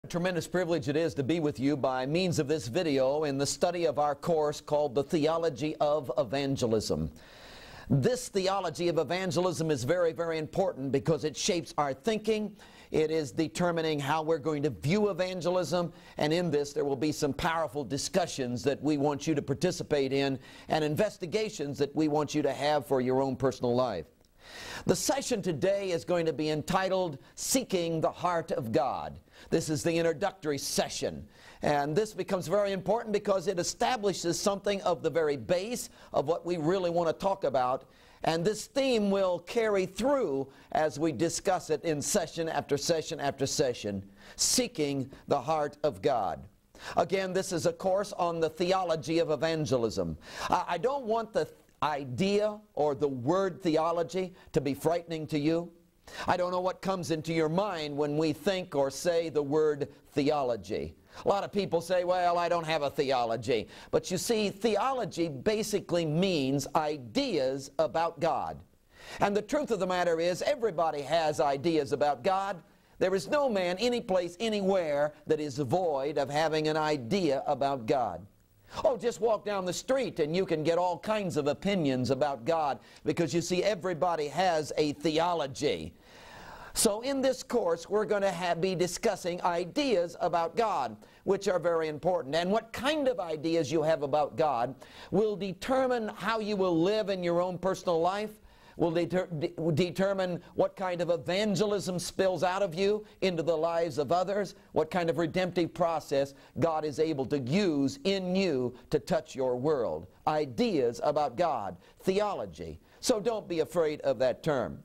Tremendous privilege it is to be with you by means of this video in the study of our course called the Theology of Evangelism. This theology of evangelism is very, very important because it shapes our thinking. It is determining how we're going to view evangelism, and in this there will be some powerful discussions that we want you to participate in and investigations that we want you to have for your own personal life. The session today is going to be entitled Seeking the Heart of God. This is the introductory session, and this becomes very important because it establishes something of the very base of what we really want to talk about, and this theme will carry through as we discuss it in session after session after session, seeking the heart of God. Again, this is a course on the theology of evangelism. I don't want the idea or the word theology to be frightening to you. I don't know what comes into your mind when we think or say the word theology. A lot of people say, well, I don't have a theology. But you see, theology basically means ideas about God. And the truth of the matter is, everybody has ideas about God. There is no man, any place, anywhere that is void of having an idea about God. Oh, just walk down the street and you can get all kinds of opinions about God because you see, everybody has a theology. So in this course, we're going to be discussing ideas about God, which are very important. And what kind of ideas you have about God will determine how you will live in your own personal life, will determine what kind of evangelism spills out of you into the lives of others, what kind of redemptive process God is able to use in you to touch your world. Ideas about God, theology. So don't be afraid of that term.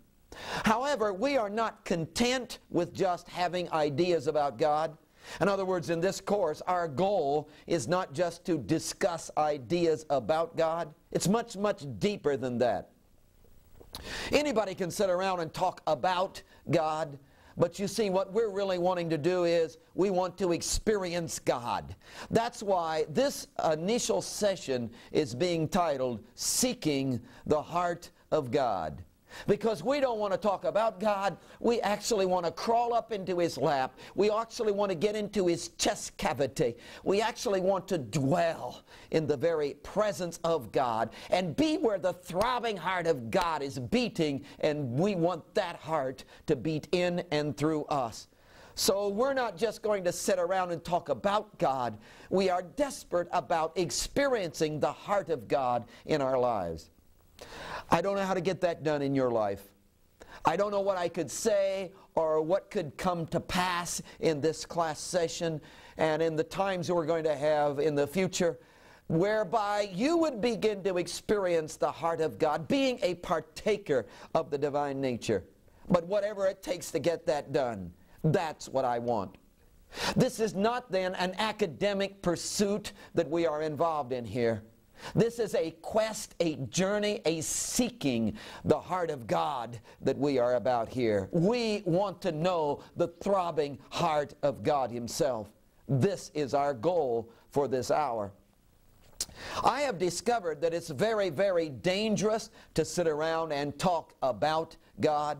However, we are not content with just having ideas about God. In other words, in this course, our goal is not just to discuss ideas about God. It's much, much deeper than that. Anybody can sit around and talk about God, but you see, what we're really wanting to do is we want to experience God. That's why this initial session is being titled Seeking the Heart of God. Because we don't want to talk about God, we actually want to crawl up into His lap. We actually want to get into His chest cavity. We actually want to dwell in the very presence of God and be where the throbbing heart of God is beating, and we want that heart to beat in and through us. So we're not just going to sit around and talk about God. We are desperate about experiencing the heart of God in our lives. I don't know how to get that done in your life. I don't know what I could say or what could come to pass in this class session and in the times we're going to have in the future, whereby you would begin to experience the heart of God, being a partaker of the divine nature. But whatever it takes to get that done, that's what I want. This is not then an academic pursuit that we are involved in here. This is a quest, a journey, a seeking the heart of God that we are about here. We want to know the throbbing heart of God Himself. This is our goal for this hour. I have discovered that it's very, very dangerous to sit around and talk about God.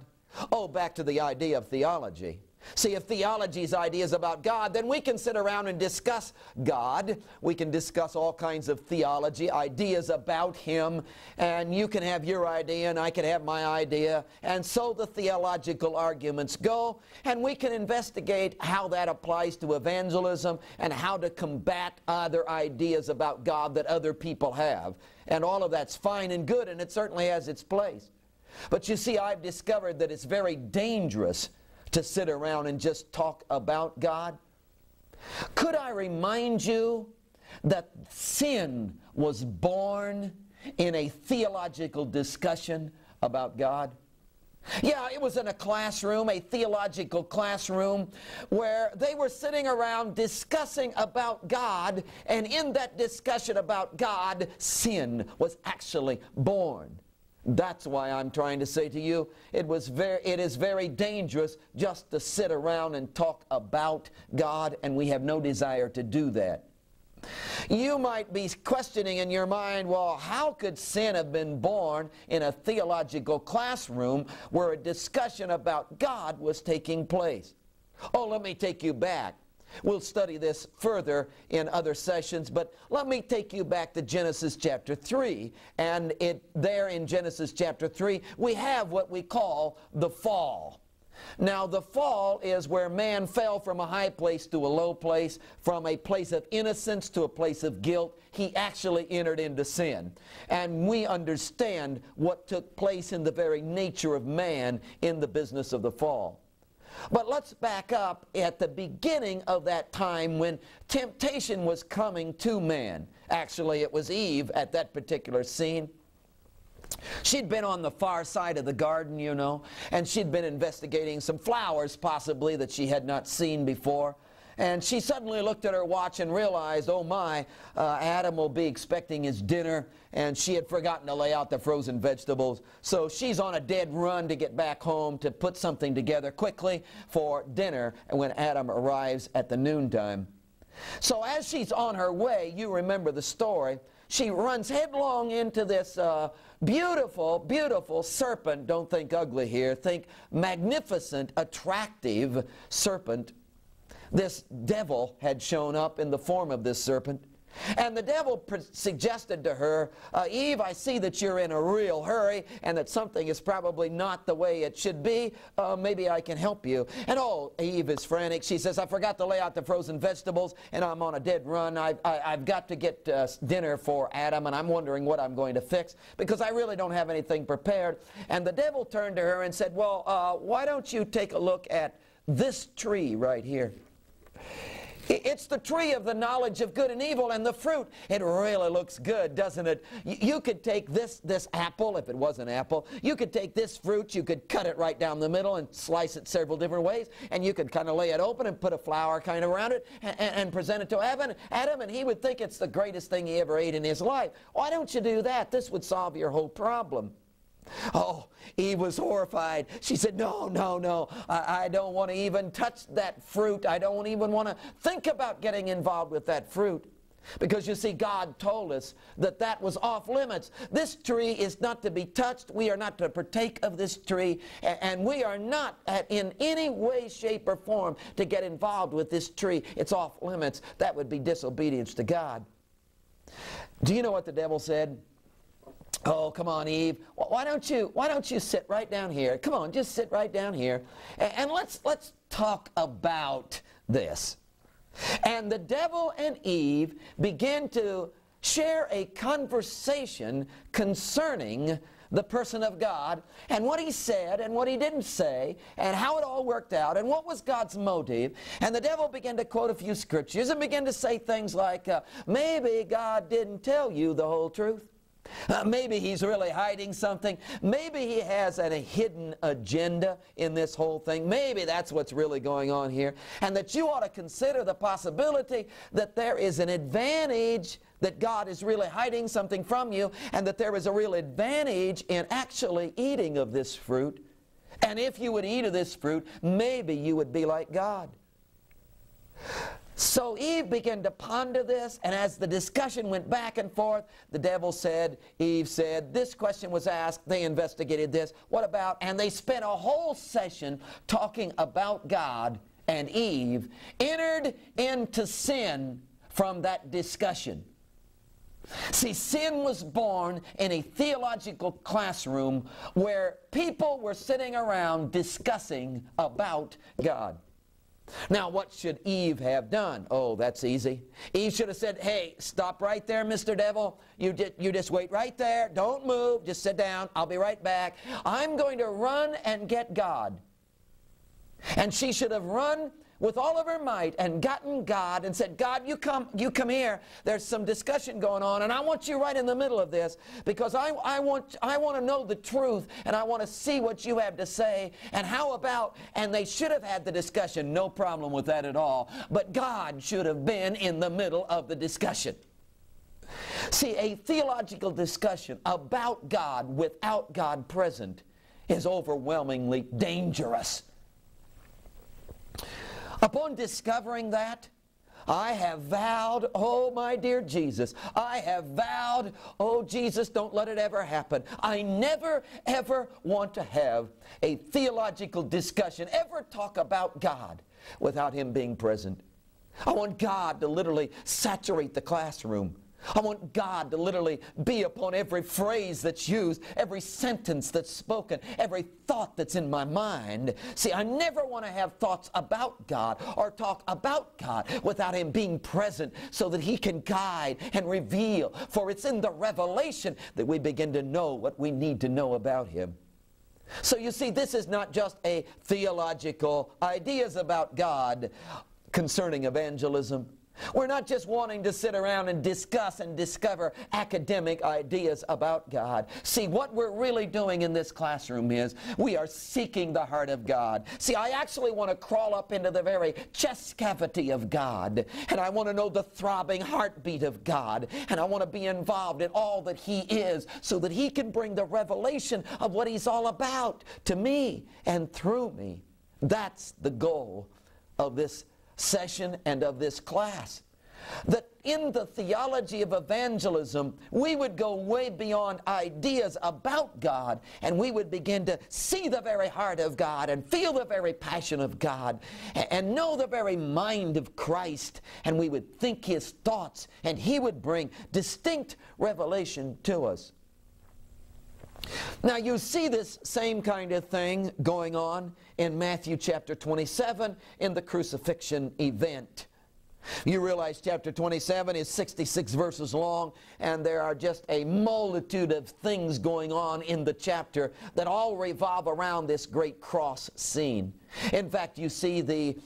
Oh, back to the idea of theology. See, if theology's ideas about God, then we can sit around and discuss God. We can discuss all kinds of theology, ideas about Him, and you can have your idea and I can have my idea, and so the theological arguments go, and we can investigate how that applies to evangelism and how to combat other ideas about God that other people have. And all of that's fine and good, and it certainly has its place. But you see, I've discovered that it's very dangerous to sit around and just talk about God. Could I remind you that sin was born in a theological discussion about God? Yeah, it was in a classroom, a theological classroom, where they were sitting around discussing about God, and in that discussion about God, sin was actually born. That's why I'm trying to say to you, it is very dangerous just to sit around and talk about God, and we have no desire to do that. You might be questioning in your mind, well, how could sin have been born in a theological classroom where a discussion about God was taking place? Oh, let me take you back. We'll study this further in other sessions, but let me take you back to Genesis chapter 3. And there in Genesis chapter 3, we have what we call the fall. Now, the fall is where man fell from a high place to a low place, from a place of innocence to a place of guilt. He actually entered into sin. And we understand what took place in the very nature of man in the business of the fall. But let's back up at the beginning of that time when temptation was coming to man. Actually, it was Eve at that particular scene. She'd been on the far side of the garden, you know, and she'd been investigating some flowers possibly that she had not seen before. And she suddenly looked at her watch and realized, oh my, Adam will be expecting his dinner, and she had forgotten to lay out the frozen vegetables. So she's on a dead run to get back home to put something together quickly for dinner when Adam arrives at the noontime. So as she's on her way, you remember the story, she runs headlong into this beautiful, beautiful serpent. Don't think ugly here. Think magnificent, attractive serpent. This devil had shown up in the form of this serpent. And the devil suggested to her, Eve, I see that you're in a real hurry and that something is probably not the way it should be. Maybe I can help you. And oh, Eve is frantic. She says, I forgot to lay out the frozen vegetables and I'm on a dead run. I've got to get dinner for Adam, and I'm wondering what I'm going to fix because I really don't have anything prepared. And the devil turned to her and said, well, why don't you take a look at this tree right here? It's the tree of the knowledge of good and evil, and the fruit, it really looks good, doesn't it? You could take this apple, if it was an apple, you could take this fruit, you could cut it right down the middle and slice it several different ways, and you could kind of lay it open and put a flower kind of around it and present it to Adam, and he would think it's the greatest thing he ever ate in his life. Why don't you do that? This would solve your whole problem. Oh, Eve was horrified. She said, no, no, no, I don't want to even touch that fruit. I don't even want to think about getting involved with that fruit. Because you see, God told us that that was off limits. This tree is not to be touched. We are not to partake of this tree. And we are not in any way, shape, or form to get involved with this tree. It's off limits. That would be disobedience to God. Do you know what the devil said? Oh, come on, Eve. Why don't you sit right down here? Come on, just sit right down here. And let's talk about this. And the devil and Eve began to share a conversation concerning the person of God and what he said and what he didn't say and how it all worked out and what was God's motive. And the devil began to quote a few scriptures and began to say things like, maybe God didn't tell you the whole truth. Maybe he's really hiding something. Maybe he has a hidden agenda in this whole thing. Maybe that's what's really going on here. And that you ought to consider the possibility that there is an advantage, that God is really hiding something from you, and that there is a real advantage in actually eating of this fruit. And if you would eat of this fruit, maybe you would be like God. So Eve began to ponder this, and as the discussion went back and forth, the devil said, Eve said, this question was asked, they investigated this, what about, and they spent a whole session talking about God, and Eve entered into sin from that discussion. See, sin was born in a theological classroom where people were sitting around discussing about God. Now, what should Eve have done? Oh, that's easy. Eve should have said, hey, stop right there, Mr. Devil. You just wait right there. Don't move. Just sit down. I'll be right back. I'm going to run and get God. And she should have run with all of her might and gotten God and said, God, you come here. There's some discussion going on, and I want you right in the middle of this because I want to know the truth, and I want to see what you have to say. And how about, and they should have had the discussion, no problem with that at all, but God should have been in the middle of the discussion. See, a theological discussion about God without God present is overwhelmingly dangerous. Upon discovering that, I have vowed, oh my dear Jesus, I have vowed, oh Jesus, don't let it ever happen. I never ever want to have a theological discussion, ever talk about God without Him being present. I want God to literally saturate the classroom. I want God to literally be upon every phrase that's used, every sentence that's spoken, every thought that's in my mind. See, I never want to have thoughts about God or talk about God without Him being present so that He can guide and reveal. For it's in the revelation that we begin to know what we need to know about Him. So you see, this is not just a theological ideas about God concerning evangelism. We're not just wanting to sit around and discuss and discover academic ideas about God. See, what we're really doing in this classroom is we are seeking the heart of God. See, I actually want to crawl up into the very chest cavity of God, and I want to know the throbbing heartbeat of God, and I want to be involved in all that He is so that He can bring the revelation of what He's all about to me and through me. That's the goal of this session and of this class. That in the theology of evangelism, we would go way beyond ideas about God, and we would begin to see the very heart of God and feel the very passion of God and know the very mind of Christ, and we would think His thoughts, and He would bring distinct revelation to us. Now you see this same kind of thing going on in Matthew chapter 27 in the crucifixion event. You realize chapter 27 is 66 verses long, and there are just a multitude of things going on in the chapter that all revolve around this great cross scene. In fact, you see the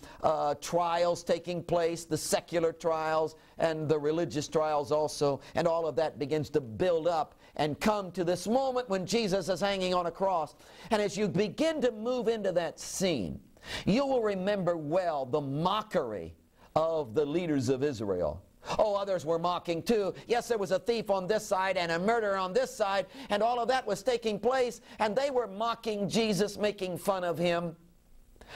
trials taking place, the secular trials and the religious trials also, and all of that begins to build up and come to this moment when Jesus is hanging on a cross. And as you begin to move into that scene, you will remember well the mockery of the leaders of Israel. Oh, others were mocking too. Yes, there was a thief on this side and a murderer on this side, and all of that was taking place, and they were mocking Jesus, making fun of Him.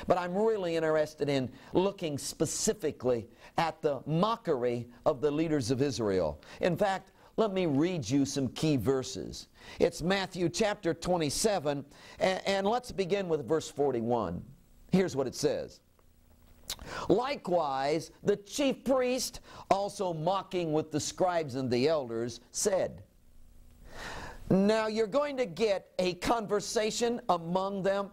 But I'm really interested in looking specifically at the mockery of the leaders of Israel. In fact, let me read you some key verses. It's Matthew chapter 27, and let's begin with verse 41. Here's what it says. Likewise, the chief priest, also mocking with the scribes and the elders, said. Now you're going to get a conversation among them.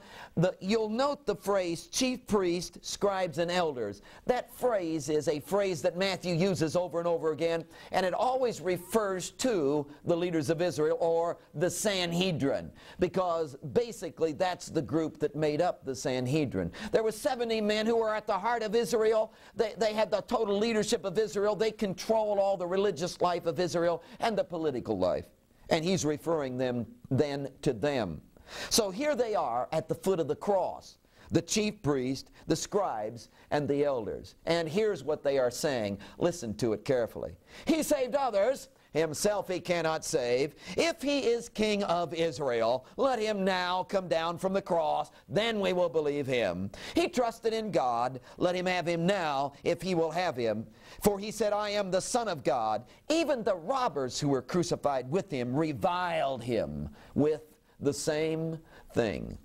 You'll note the phrase chief priest, scribes, and elders. That phrase is a phrase that Matthew uses over and over again, and it always refers to the leaders of Israel or the Sanhedrin, because basically that's the group that made up the Sanhedrin. There were 70 men who were at the heart of Israel. They had the total leadership of Israel. They controlled all the religious life of Israel and the political life. And he's referring them then to them. So here they are at the foot of the cross, the chief priest, the scribes, and the elders. And here's what they are saying. Listen to it carefully. He saved others. Himself He cannot save. If He is King of Israel, let Him now come down from the cross, then we will believe Him. He trusted in God. Let Him have Him now, if He will have Him. For He said, I am the Son of God. Even the robbers who were crucified with Him reviled Him with the same thing.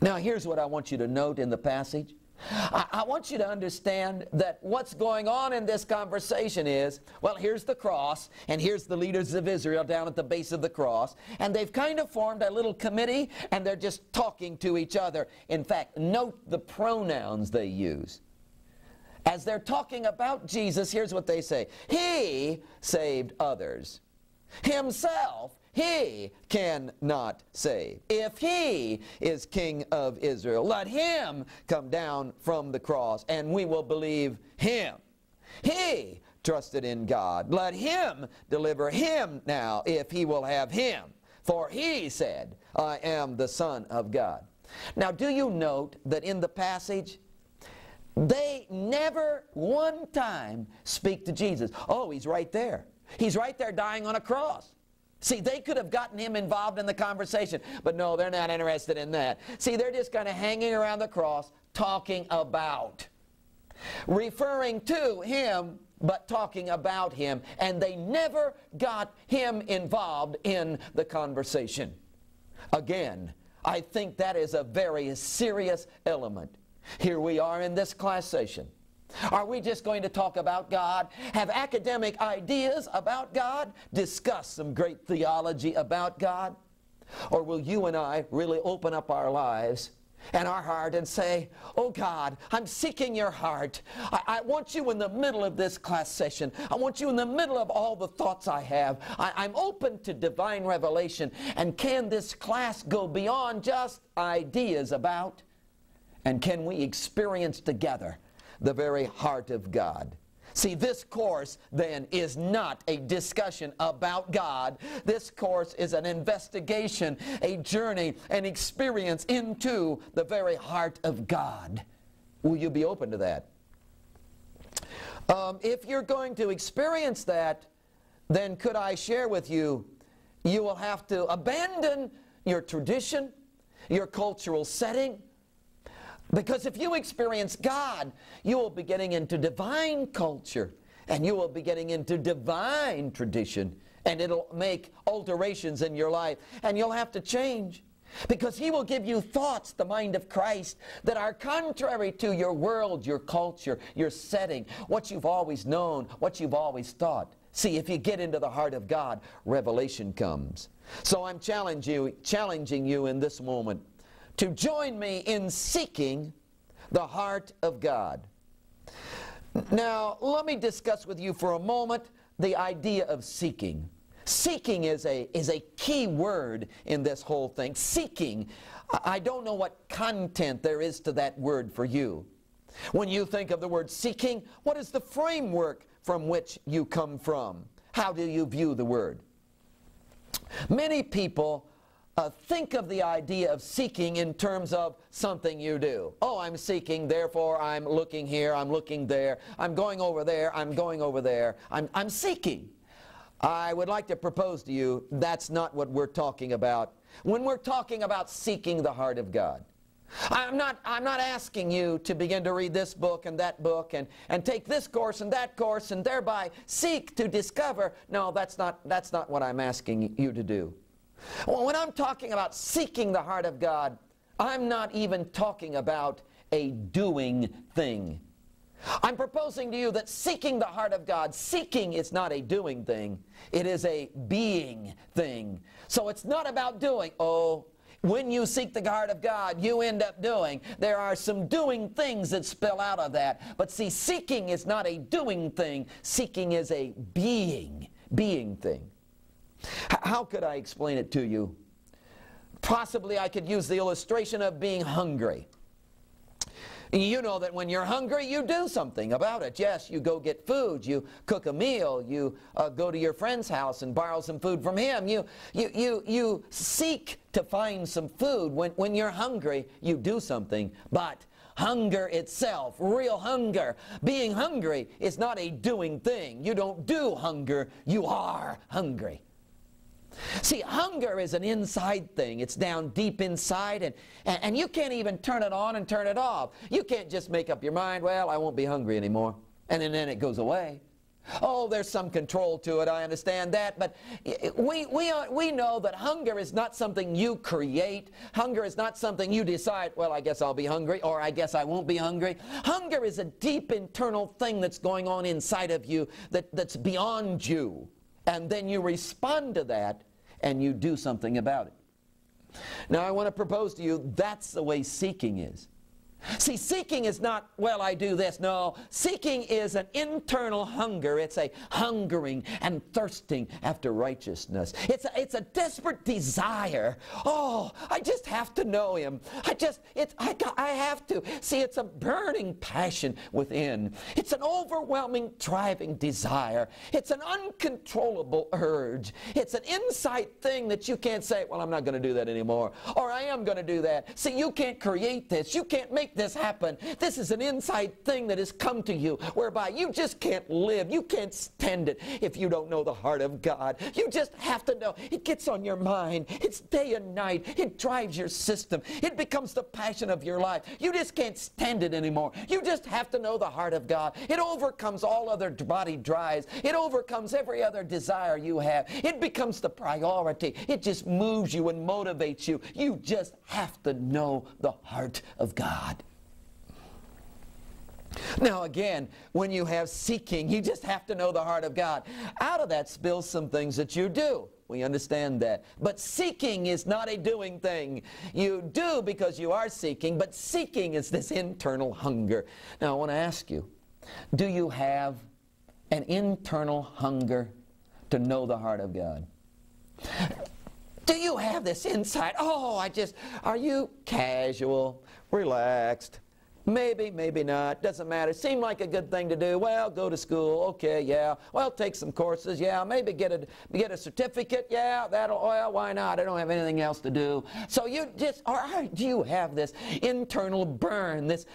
Now here's what I want you to note in the passage. I want you to understand that what's going on in this conversation is, well, here's the cross, and here's the leaders of Israel down at the base of the cross, and they've kind of formed a little committee, and they're just talking to each other. In fact, note the pronouns they use. As they're talking about Jesus, here's what they say. He saved others. Himself He cannot save. If He is King of Israel, let Him come down from the cross, and we will believe Him. He trusted in God. Let Him deliver Him now, if He will have Him. For He said, I am the Son of God. Now, do you note that in the passage, they never one time speak to Jesus. Oh, He's right there. He's right there dying on a cross. See, they could have gotten Him involved in the conversation, but no, they're not interested in that. See, they're just kind of hanging around the cross, talking about, referring to Him, but talking about Him, and they never got Him involved in the conversation. Again, I think that is a very serious element. Here we are in this class session. Are we just going to talk about God, have academic ideas about God, discuss some great theology about God? Or will you and I really open up our lives and our heart and say, oh God, I'm seeking your heart. I want you in the middle of this class session. I want you in the middle of all the thoughts I have. I'm open to divine revelation. And can this class go beyond just ideas about, and can we experience together the very heart of God? See, this course then is not a discussion about God. This course is an investigation, a journey, an experience into the very heart of God. Will you be open to that? If you're going to experience that, then could I share with you, you will have to abandon your tradition, your cultural setting. Because if you experience God, you will be getting into divine culture, and you will be getting into divine tradition, and it'll make alterations in your life, and you'll have to change. Because He will give you thoughts, the mind of Christ, that are contrary to your world, your culture, your setting, what you've always known, what you've always thought. See, if you get into the heart of God, revelation comes. So I'm challenging you in this moment to join me in seeking the heart of God. Now, let me discuss with you for a moment the idea of seeking. Seeking is a key word in this whole thing. Seeking, I don't know what content there is to that word for you. When you think of the word seeking, what is the framework from which you come from? How do you view the word? Many people think of the idea of seeking in terms of something you do. Oh, I'm seeking, therefore I'm looking here, I'm looking there, I'm going over there, I'm going over there. I'm seeking. I would like to propose to you that's not what we're talking about when we're talking about seeking the heart of God. I'm not asking you to begin to read this book and that book and take this course and that course and thereby seek to discover. No, that's not what I'm asking you to do. Well, when I'm talking about seeking the heart of God, I'm not even talking about a doing thing. I'm proposing to you that seeking the heart of God, seeking is not a doing thing. It is a being thing. So it's not about doing. Oh, when you seek the heart of God, you end up doing. There are some doing things that spill out of that. But see, seeking is not a doing thing. Seeking is a being thing. How could I explain it to you? Possibly I could use the illustration of being hungry. You know that when you're hungry, you do something about it. Yes, you go get food, you cook a meal, you go to your friend's house and borrow some food from him. You seek to find some food. When you're hungry, you do something. But hunger itself, real hunger, being hungry is not a doing thing. You don't do hunger, you are hungry. See, hunger is an inside thing. It's down deep inside, and you can't even turn it on and turn it off. You can't just make up your mind, well, I won't be hungry anymore, and then it goes away. Oh, there's some control to it, I understand that, but we know that hunger is not something you create. Hunger is not something you decide, well, I guess I'll be hungry, or I guess I won't be hungry. Hunger is a deep internal thing that's going on inside of you that's beyond you. And then you respond to that, and you do something about it. Now, I want to propose to you, that's the way seeking is. See, seeking is not, well, I do this. No, seeking is an internal hunger. It's a hungering and thirsting after righteousness. It's a desperate desire. Oh, I just have to know Him. I have to. See, it's a burning passion within. It's an overwhelming, driving desire. It's an uncontrollable urge. It's an inside thing that you can't say, well, I'm not going to do that anymore, or I am going to do that. See, you can't create this. You can't make this happen. This is an inside thing that has come to you whereby you just can't live. You can't stand it if you don't know the heart of God. You just have to know. It gets on your mind. It's day and night. It drives your system. It becomes the passion of your life. You just can't stand it anymore. You just have to know the heart of God. It overcomes all other body drives. It overcomes every other desire you have. It becomes the priority. It just moves you and motivates you. You just have to know the heart of God. Now again, when you have seeking, you just have to know the heart of God. Out of that spills some things that you do. We understand that. But seeking is not a doing thing. You do because you are seeking, but seeking is this internal hunger. Now I want to ask you, do you have an internal hunger to know the heart of God? Do you have this insight? Are you casual, relaxed? Maybe, maybe not. Doesn't matter. Seemed like a good thing to do. Well, go to school. Okay, yeah. Well, take some courses. Yeah, maybe get a certificate. Yeah, well, why not? I don't have anything else to do. So you just, or do you have this internal burn, this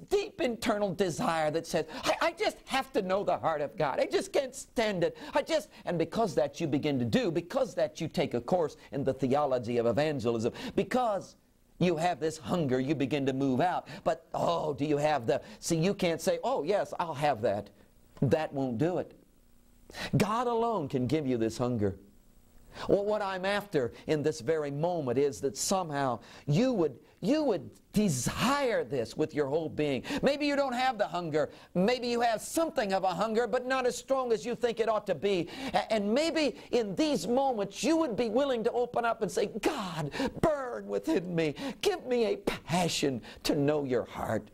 deep internal desire that says, I just have to know the heart of God. I just can't stand it. And because that you begin to do, because that you take a course in the theology of evangelism, because you have this hunger, you begin to move out. But, do you have you can't say, yes, I'll have that. That won't do it. God alone can give you this hunger. Well, what I'm after in this very moment is that somehow you would desire this with your whole being. Maybe you don't have the hunger. Maybe you have something of a hunger, but not as strong as you think it ought to be. And maybe in these moments you would be willing to open up and say, God, burn within me. Give me a passion to know your heart.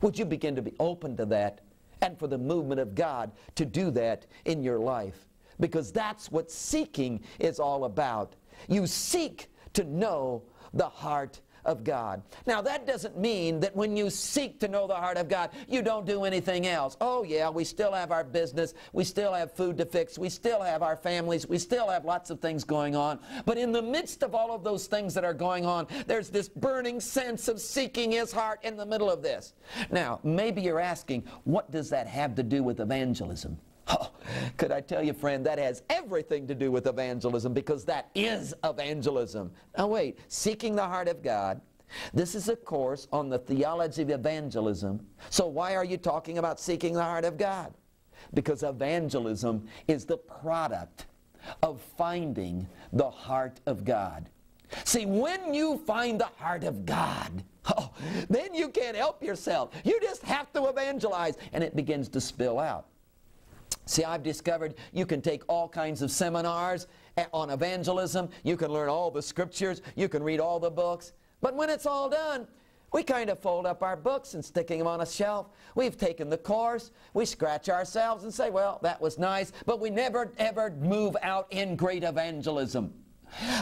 Would you begin to be open to that and for the movement of God to do that in your life? Because that's what seeking is all about. You seek to know the heart of God. Now that doesn't mean that when you seek to know the heart of God, you don't do anything else. Oh yeah, we still have our business, we still have food to fix, we still have our families, we still have lots of things going on. But in the midst of all of those things that are going on, there's this burning sense of seeking His heart in the middle of this. Now, maybe you're asking, what does that have to do with evangelism? Oh, could I tell you, friend, that has everything to do with evangelism, because that is evangelism. Now wait, seeking the heart of God. This is a course on the theology of evangelism. So why are you talking about seeking the heart of God? Because evangelism is the product of finding the heart of God. See, when you find the heart of God, then you can't help yourself. You just have to evangelize, and it begins to spill out. See, I've discovered you can take all kinds of seminars on evangelism. You can learn all the scriptures. You can read all the books. But when it's all done, we kind of fold up our books and sticking them on a shelf. We've taken the course. We scratch ourselves and say, well, that was nice. But we never, ever move out in great evangelism.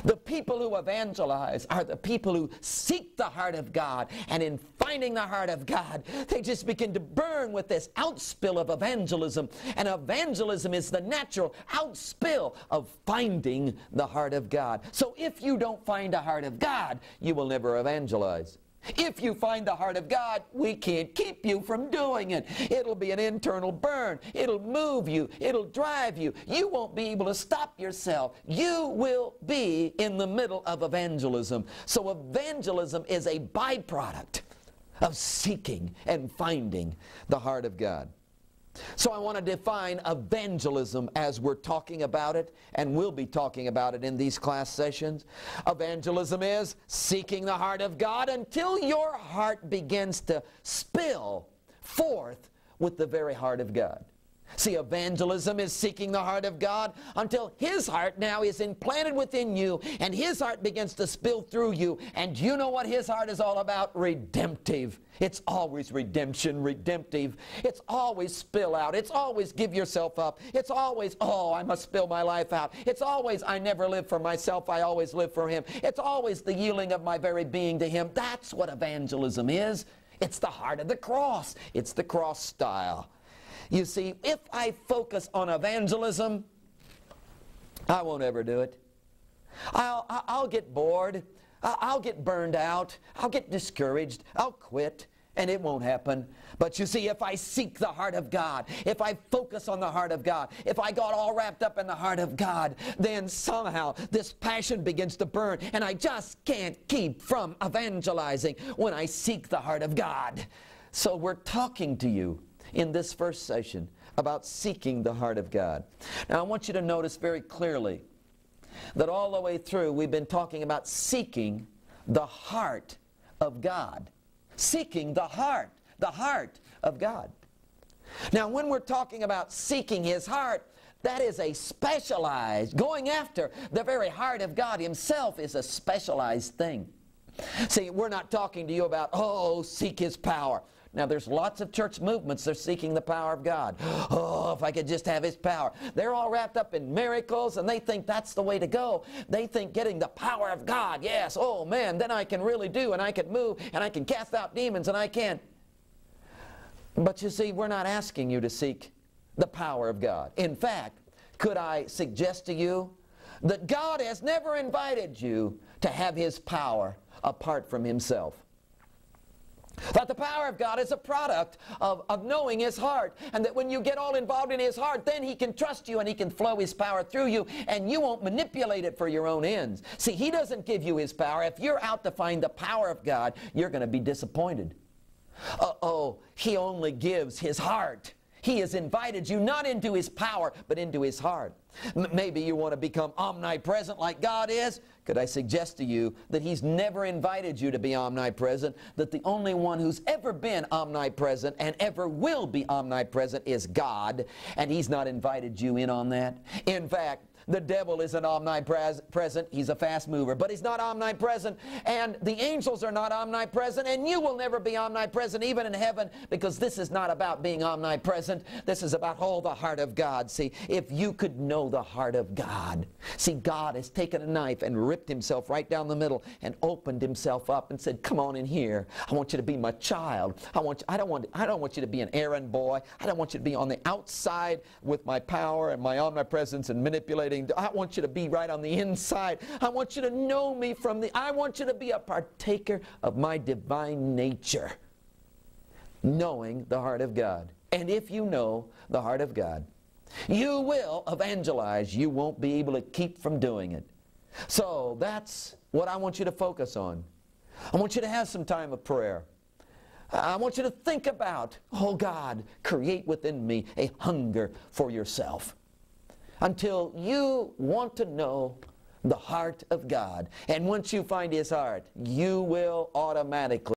The people who evangelize are the people who seek the heart of God, and in finding the heart of God, they just begin to burn with this outspill of evangelism. And evangelism is the natural outspill of finding the heart of God. So if you don't find the heart of God, you will never evangelize. If you find the heart of God, we can't keep you from doing it. It'll be an internal burn. It'll move you. It'll drive you. You won't be able to stop yourself. You will be in the middle of evangelism. So evangelism is a byproduct of seeking and finding the heart of God. So I want to define evangelism as we're talking about it, and we'll be talking about it in these class sessions. Evangelism is seeking the heart of God until your heart begins to spill forth with the very heart of God. See, evangelism is seeking the heart of God until His heart now is implanted within you, and His heart begins to spill through you. And you know what His heart is all about? Redemptive. It's always redemption, redemptive. It's always spill out. It's always give yourself up. It's always, I must spill my life out. It's always, I never live for myself. I always live for Him. It's always the yielding of my very being to Him. That's what evangelism is. It's the heart of the cross. It's the cross style. You see, if I focus on evangelism, I won't ever do it. I'll get bored. I'll get burned out. I'll get discouraged. I'll quit, and it won't happen. But you see, if I seek the heart of God, if I focus on the heart of God, if I got all wrapped up in the heart of God, then somehow this passion begins to burn, and I just can't keep from evangelizing when I seek the heart of God. So we're talking to you in this first session about seeking the heart of God. Now I want you to notice very clearly that all the way through we've been talking about seeking the heart of God. Seeking the heart of God. Now, when we're talking about seeking His heart, that is a specialized, going after the very heart of God Himself is a specialized thing. See, we're not talking to you about, oh, seek His power. Now, there's lots of church movements that are seeking the power of God. Oh, if I could just have His power. They're all wrapped up in miracles, and they think that's the way to go. They think getting the power of God, yes, oh man, then I can really do, and I can move, and I can cast out demons, and I can. But you see, we're not asking you to seek the power of God. In fact, could I suggest to you that God has never invited you to have His power apart from Himself? That the power of God is a product of knowing His heart, and that when you get all involved in His heart, then He can trust you and He can flow His power through you, and you won't manipulate it for your own ends. See, He doesn't give you His power. If you're out to find the power of God, you're going to be disappointed. He only gives His heart. He has invited you not into His power, but into His heart. Maybe you want to become omnipresent like God is. Could I suggest to you that He's never invited you to be omnipresent, that the only one who's ever been omnipresent and ever will be omnipresent is God, and He's not invited you in on that? In fact, the devil isn't omnipresent. He's a fast mover, but he's not omnipresent. And the angels are not omnipresent, and you will never be omnipresent even in heaven, because this is not about being omnipresent. This is about, the heart of God. See, if you could know the heart of God. See, God has taken a knife and ripped Himself right down the middle and opened Himself up and said, come on in here. I want you to be my child. I don't want you to be an errand boy. I don't want you to be on the outside with my power and my omnipresence and manipulating. I want you to be right on the inside. I want you to know me I want you to be a partaker of my divine nature. Knowing the heart of God. And if you know the heart of God, you will evangelize. You won't be able to keep from doing it. So that's what I want you to focus on. I want you to have some time of prayer. I want you to think about, oh God, create within me a hunger for yourself. Until you want to know the heart of God. And once you find His heart, you will automatically